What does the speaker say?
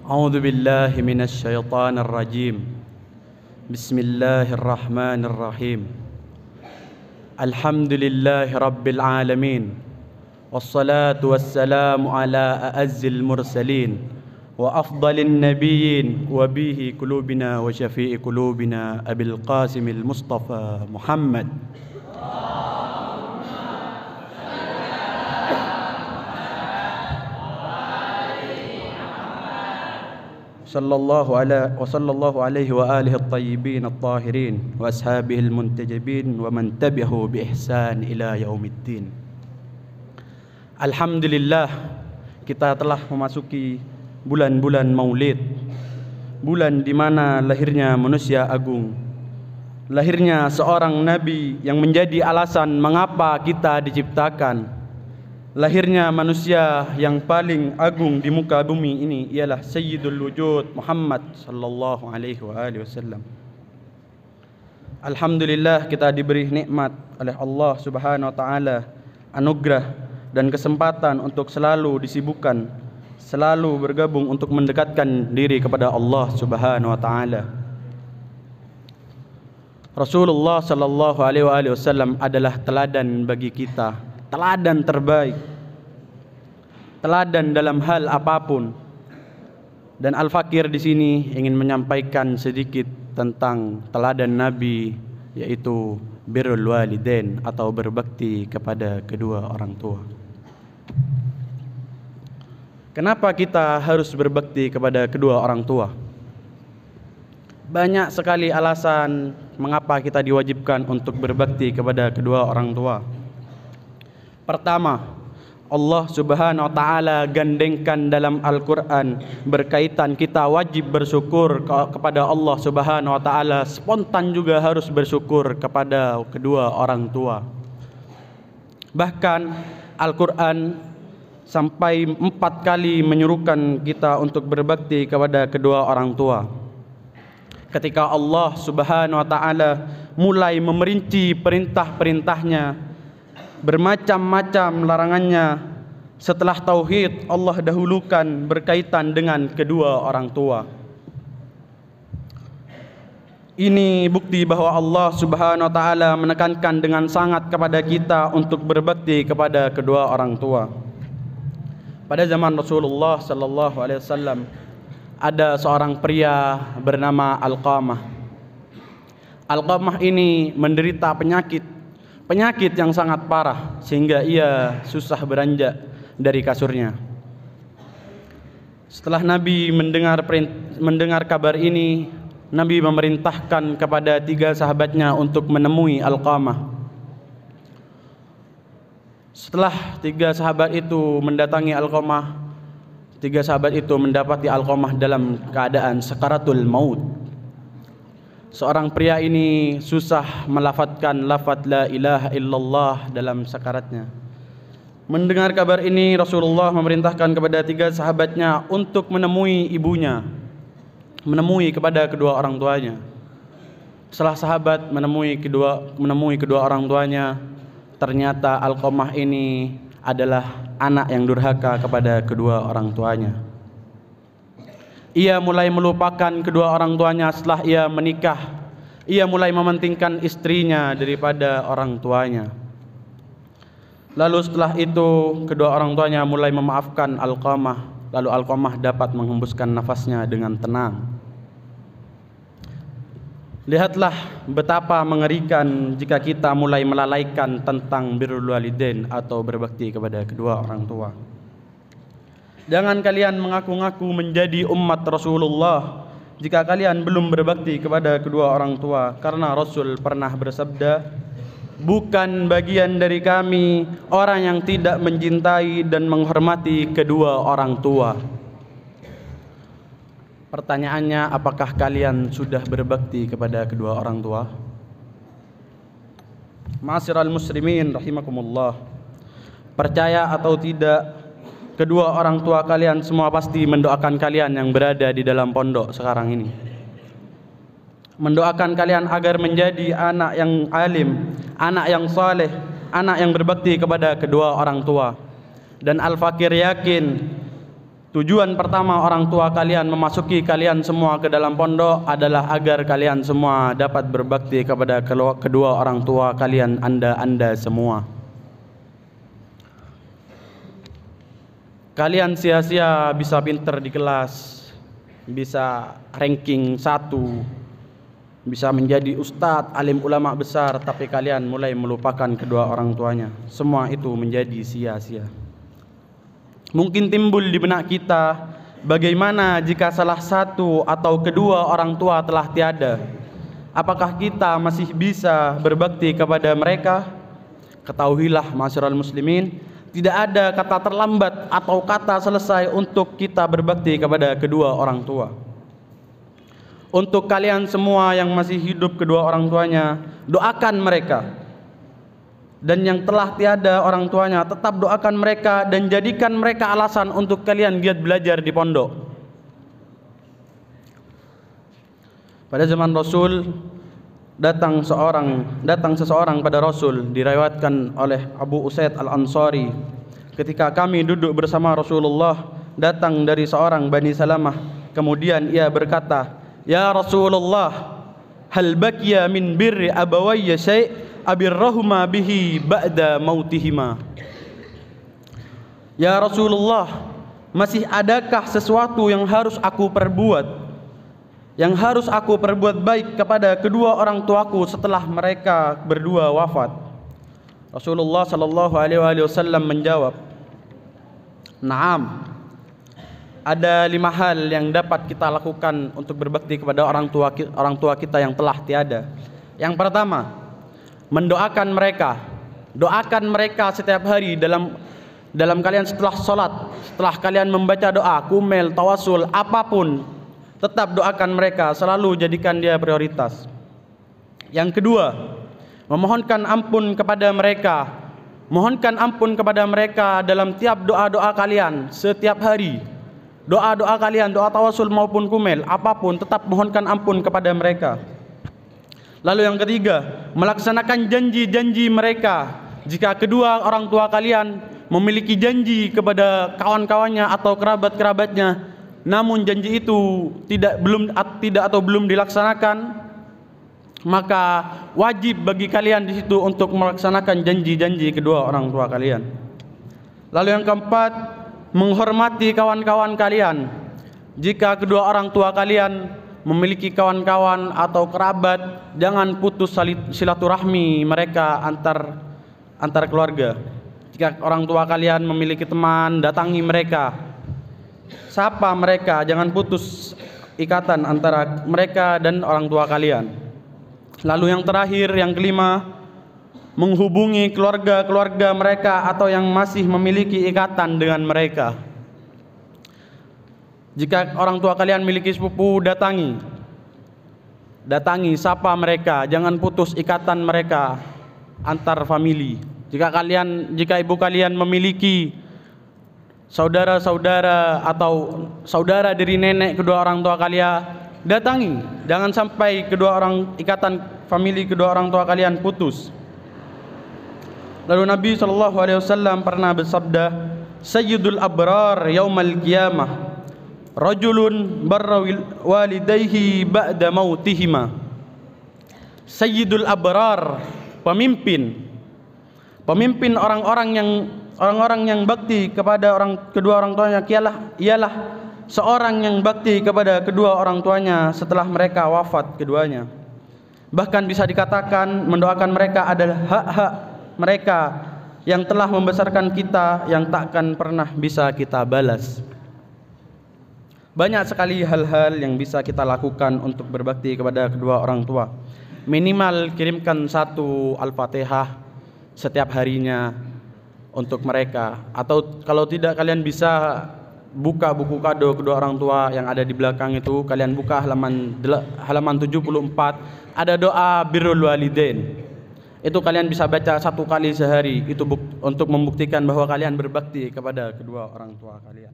أعوذ بالله من الشيطان الرجيم. بسم الله الرحمن الرحيم. الحمد لله رب العالمين، والصلاة والسلام على أعز المرسلين وأفضل النبيين وبيه قلوبنا وشفيع قلوبنا أبي القاسم المصطفى محمد صلى الله عليه وآله الطيبين الطاهرين وأصحابه المنتجبين ومن تبعه بإحسان إلى يوم الدين. Alhamdulillah, kita telah memasuki bulan-bulan Maulid, bulan di mana lahirnya manusia agung, lahirnya seorang nabi yang menjadi alasan mengapa kita diciptakan. Lahirnya manusia yang paling agung di muka bumi ini ialah Sayyidul Wujud Muhammad sallallahu alaihi wasallam. Alhamdulillah, kita diberi nikmat oleh Allah Subhanahu wa taala, anugerah dan kesempatan untuk selalu disibukkan, selalu bergabung untuk mendekatkan diri kepada Allah Subhanahu wa taala. Rasulullah sallallahu alaihi wasallam adalah teladan bagi kita, teladan terbaik, teladan dalam hal apapun. Dan Al-Fakir di sini ingin menyampaikan sedikit tentang teladan Nabi, yaitu birrul walidain atau berbakti kepada kedua orang tua. Kenapa kita harus berbakti kepada kedua orang tua? Banyak sekali alasan mengapa kita diwajibkan untuk berbakti kepada kedua orang tua. Pertama, Allah Subhanahu wa taala gandengkan dalam Al-Qur'an berkaitan kita wajib bersyukur kepada Allah Subhanahu wa taala, spontan juga harus bersyukur kepada kedua orang tua. Bahkan Al-Qur'an sampai 4 kali menyuruhkan kita untuk berbakti kepada kedua orang tua. Ketika Allah Subhanahu wa taala mulai memerinci perintah-perintahnya, bermacam-macam larangannya, setelah tauhid Allah dahulukan berkaitan dengan kedua orang tua. Ini bukti bahwa Allah Subhanahu wa taala menekankan dengan sangat kepada kita untuk berbakti kepada kedua orang tua. Pada zaman Rasulullah sallallahu alaihi wasallam ada seorang pria bernama Alqamah. Alqamah ini menderita penyakit yang sangat parah sehingga ia susah beranjak dari kasurnya. Setelah Nabi mendengar kabar ini, Nabi memerintahkan kepada 3 sahabatnya untuk menemui Alqamah. Setelah 3 sahabat itu mendatangi Alqamah, 3 sahabat itu mendapati Alqamah dalam keadaan sakaratul maut. Seorang pria ini susah melafadzkan lafaz la ilaha illallah dalam sakaratnya. Mendengar kabar ini, Rasulullah memerintahkan kepada 3 sahabatnya untuk menemui ibunya, menemui kepada kedua orang tuanya. Setelah sahabat menemui kedua orang tuanya, ternyata Alqamah ini adalah anak yang durhaka kepada kedua orang tuanya. Ia mulai melupakan kedua orang tuanya setelah ia menikah. Ia mulai mementingkan istrinya daripada orang tuanya. Lalu setelah itu kedua orang tuanya mulai memaafkan Alqamah. Lalu Alqamah dapat menghembuskan nafasnya dengan tenang. Lihatlah betapa mengerikan jika kita mulai melalaikan tentang birrul walidain atau berbakti kepada kedua orang tua. Jangan kalian mengaku-ngaku menjadi umat Rasulullah jika kalian belum berbakti kepada kedua orang tua, karena Rasul pernah bersabda, bukan bagian dari kami orang yang tidak mencintai dan menghormati kedua orang tua. Pertanyaannya, apakah kalian sudah berbakti kepada kedua orang tua? Ma'asyiral muslimin rahimakumullah. Percaya atau tidak, kedua orang tua kalian semua pasti mendoakan kalian yang berada di dalam pondok sekarang ini. Mendoakan kalian agar menjadi anak yang alim, anak yang saleh, anak yang berbakti kepada kedua orang tua. Dan Al-Fakir yakin Tujuan pertama orang tua kalian memasuki kalian semua ke dalam pondok adalah agar kalian semua dapat berbakti kepada kedua orang tua kalian, anda semua. Kalian sia-sia bisa pinter di kelas, bisa ranking 1, bisa menjadi ustadz, alim ulama besar, tapi kalian mulai melupakan kedua orang tuanya. Semua itu menjadi sia-sia. Mungkin timbul di benak kita, bagaimana jika salah satu atau kedua orang tua telah tiada? Apakah kita masih bisa berbakti kepada mereka? Ketahuilah masyarul muslimin, tidak ada kata terlambat atau kata selesai untuk kita berbakti kepada kedua orang tua. Untuk kalian semua yang masih hidup kedua orang tuanya, doakan mereka. Dan yang telah tiada orang tuanya, tetap doakan mereka dan jadikan mereka alasan untuk kalian giat belajar di pondok. Pada zaman Rasul datang seseorang pada Rasul, diriwayatkan oleh Abu Usaid Al-Ansari. Ketika kami duduk bersama Rasulullah, datang dari seorang Bani Salamah. Kemudian ia berkata, "Ya Rasulullah, hal baqiya min birri abawayya syai' abirrahuma bihi ba'da mautihima." Ya Rasulullah, masih adakah sesuatu yang harus aku perbuat, yang harus aku perbuat baik kepada kedua orang tuaku setelah mereka berdua wafat? Rasulullah sallallahu alaihi wasallam menjawab, "Naam. Ada 5 hal yang dapat kita lakukan untuk berbakti kepada orang tua kita yang telah tiada. Yang pertama, mendoakan mereka. Doakan mereka setiap hari dalam kalian setelah sholat, setelah kalian membaca doa, kumel, tawasul, apapun, tetap doakan mereka, selalu jadikan dia prioritas. Yang kedua, memohonkan ampun kepada mereka. Mohonkan ampun kepada mereka dalam tiap doa-doa kalian setiap hari. Doa-doa kalian, doa tawasul maupun kumel, apapun, tetap mohonkan ampun kepada mereka. Lalu yang ketiga, melaksanakan janji-janji mereka. Jika kedua orang tua kalian memiliki janji kepada kawan-kawannya atau kerabat-kerabatnya, namun janji itu belum dilaksanakan, maka wajib bagi kalian di situ untuk melaksanakan janji-janji kedua orang tua kalian. Lalu yang keempat, menghormati kawan-kawan kalian. Jika kedua orang tua kalian memiliki kawan-kawan atau kerabat, jangan putus silaturahmi mereka antar keluarga. Jika orang tua kalian memiliki teman, datangi mereka, sapa mereka, jangan putus ikatan antara mereka dan orang tua kalian. Lalu yang terakhir, yang kelima, menghubungi keluarga-keluarga mereka atau yang masih memiliki ikatan dengan mereka. Jika orang tua kalian memiliki sepupu, datangi, sapa mereka, jangan putus ikatan mereka antar famili. Jika ibu kalian memiliki saudara-saudara atau saudara dari nenek kedua orang tua kalian, datangi, jangan sampai ikatan famili kedua orang tua kalian putus. Lalu Nabi SAW pernah bersabda, "Sayyidul abrar yaumal qiyamah rajulun barra walidayhi ba'da mautihima." Sayyidul abrar, pemimpin orang-orang yang bakti kepada kedua orang tuanya ialah seorang yang bakti kepada kedua orang tuanya setelah mereka wafat keduanya. Bahkan bisa dikatakan mendoakan mereka adalah hak-hak mereka yang telah membesarkan kita, yang takkan pernah bisa kita balas. Banyak sekali hal-hal yang bisa kita lakukan untuk berbakti kepada kedua orang tua. Minimal kirimkan 1 Al-Fatihah setiap harinya untuk mereka. Atau kalau tidak, kalian bisa buka buku kado kedua orang tua yang ada di belakang itu. Kalian buka halaman 74, ada doa birrul walidain. Itu kalian bisa baca 1 kali sehari. Itu untuk membuktikan bahwa kalian berbakti kepada kedua orang tua kalian.